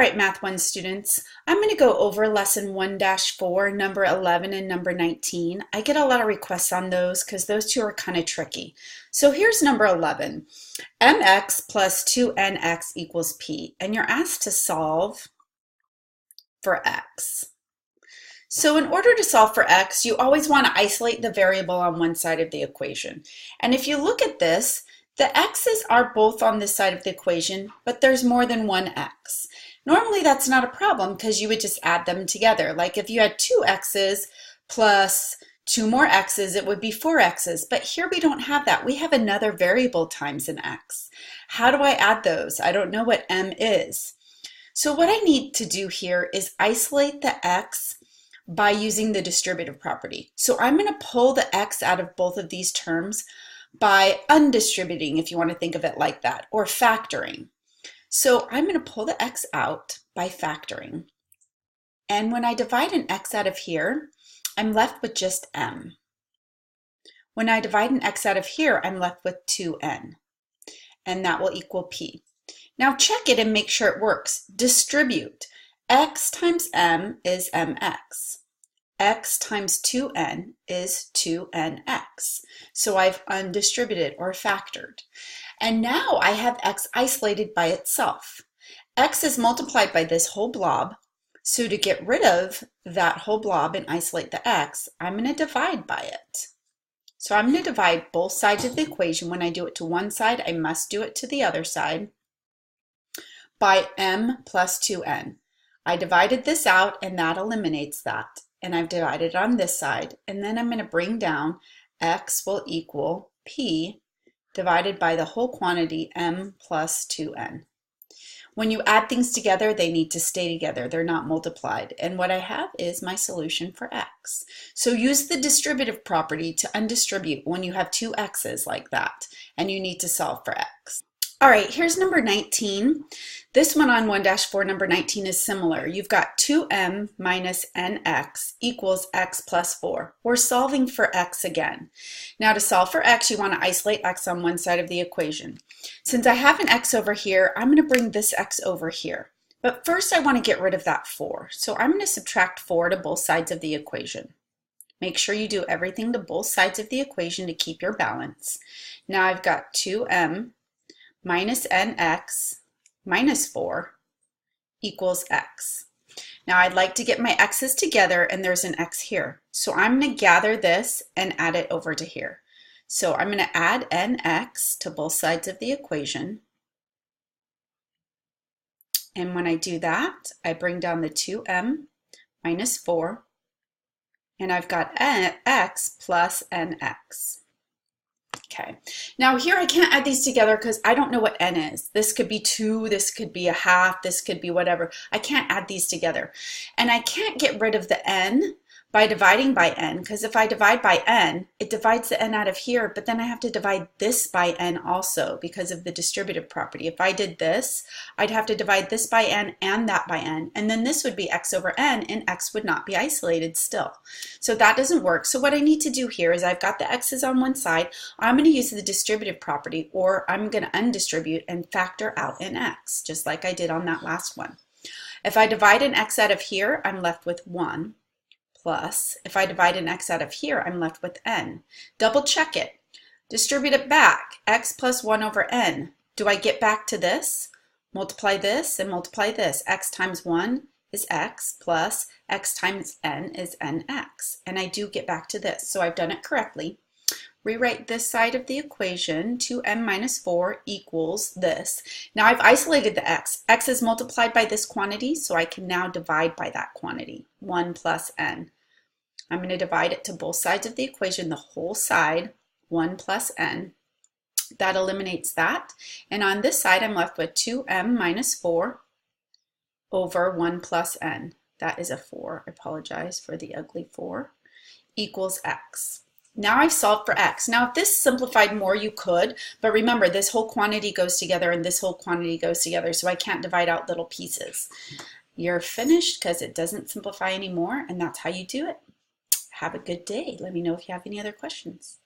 right, Math 1 students, I'm going to go over lesson 1-4, number 11 and number 19. I get a lot of requests on those because those two are kind of tricky. So here's number 11. mx plus 2nx equals p, and you're asked to solve for x. So in order to solve for x, you always want to isolate the variable on one side of the equation. And if you look at this, the x's are both on this side of the equation, but there's more than one x. Normally that's not a problem because you would just add them together. Like if you had 2x's plus 2 more x's, it would be 4x's. But here we don't have that. We have another variable times an x. How do I add those? I don't know what m is. So what I need to do here is isolate the x by using the distributive property. So I'm going to pull the x out of both of these terms by undistributing, if you want to think of it like that, or factoring. So I'm going to pull the x out by factoring. And when I divide an x out of here, I'm left with just m. When I divide an x out of here, I'm left with 2n. And that will equal p. Now check it and make sure it works. Distribute. X times m is mx. X times 2n is 2nx. So I've undistributed or factored. And now I have x isolated by itself. X is multiplied by this whole blob. So to get rid of that whole blob and isolate the x, I'm going to divide by it. So I'm going to divide both sides of the equation. When I do it to one side, I must do it to the other side by m plus 2n. I divided this out and that eliminates that. And I've divided on this side. And then I'm going to bring down x will equal p divided by the whole quantity m plus 2n. When you add things together, they need to stay together. They're not multiplied. And what I have is my solution for x. So use the distributive property to undistribute when you have two x's like that, and you need to solve for x. All right, here's number 19. This one on 1-4, number 19 is similar. You've got 2m minus nx equals x plus 4. We're solving for x again. Now to solve for x, you want to isolate x on one side of the equation. Since I have an x over here, I'm going to bring this x over here. But first I want to get rid of that 4. So I'm going to subtract 4 to both sides of the equation. Make sure you do everything to both sides of the equation to keep your balance. Now I've got 2m minus nx minus 4 equals x. Now I'd like to get my x's together and there's an x here. So I'm going to gather this and add it over to here. So I'm going to add nx to both sides of the equation. And when I do that, I bring down the 2m minus 4 and I've got x plus nx. Okay, now here I can't add these together because I don't know what n is. This could be 2, this could be a half, this could be whatever. I can't add these together. And I can't get rid of the n by dividing by n, because if I divide by n, it divides the n out of here, but then I have to divide this by n also because of the distributive property. If I did this, I'd have to divide this by n and that by n, and then this would be x over n, and x would not be isolated still. So that doesn't work. So what I need to do here is I've got the x's on one side. I'm going to use the distributive property, or I'm going to undistribute and factor out an x, just like I did on that last one. If I divide an x out of here, I'm left with 1. Plus, if I divide an x out of here, I'm left with n. Double check it. Distribute it back. X plus 1 over n. Do I get back to this? Multiply this and multiply this. X times 1 is x plus x times n is nx. And I do get back to this. So I've done it correctly. Rewrite this side of the equation. 2m minus 4 equals this. Now I've isolated the x. X is multiplied by this quantity, so I can now divide by that quantity. 1 plus n. I'm going to divide it to both sides of the equation, the whole side, 1 plus n. That eliminates that. And on this side, I'm left with 2m minus 4 over 1 plus n. That is a 4. I apologize for the ugly 4. Equals x. Now I've solved for x. Now if this simplified more, you could, but remember this whole quantity goes together and this whole quantity goes together, so I can't divide out little pieces. You're finished because it doesn't simplify anymore, and that's how you do it. Have a good day. Let me know if you have any other questions.